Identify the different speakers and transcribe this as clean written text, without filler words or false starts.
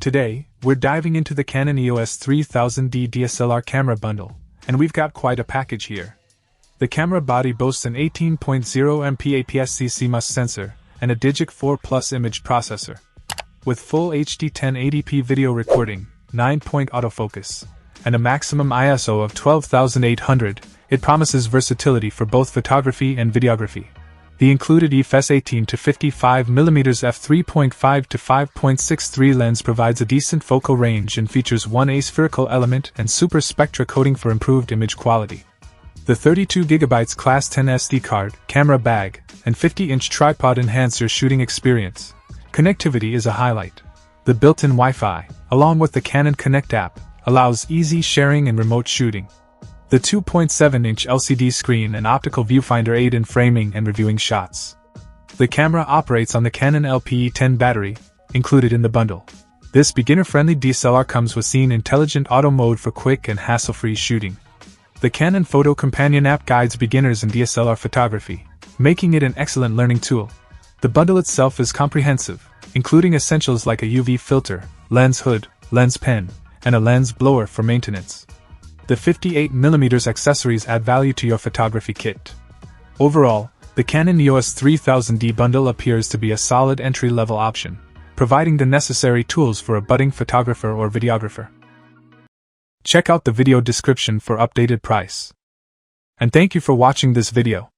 Speaker 1: Today, we're diving into the Canon EOS 3000D DSLR camera bundle, and we've got quite a package here. The camera body boasts an 18.0 MP APS-C CMOS sensor and a Digic 4 Plus image processor. With full HD 1080p video recording, 9-point autofocus, and a maximum ISO of 12,800, it promises versatility for both photography and videography. The included EOS 18 to 55mm f3.5 to 5.63 lens provides a decent focal range and features 1A spherical element and super spectra coating for improved image quality. The 32GB Class 10 SD card, camera bag, and 50-inch tripod enhance your shooting experience. Connectivity is a highlight. The built-in Wi-Fi, along with the Canon Connect app, allows easy sharing and remote shooting. The 2.7-inch LCD screen and optical viewfinder aid in framing and reviewing shots. The camera operates on the Canon LPE10 battery, included in the bundle. This beginner-friendly DSLR comes with Scene Intelligent Auto mode for quick and hassle-free shooting. The Canon Photo Companion app guides beginners in DSLR photography, making it an excellent learning tool. The bundle itself is comprehensive, including essentials like a UV filter, lens hood, lens pen, and a lens blower for maintenance. The 58mm accessories add value to your photography kit. Overall, the Canon EOS 3000D bundle appears to be a solid entry-level option, providing the necessary tools for a budding photographer or videographer. Check out the video description for updated price. And thank you for watching this video.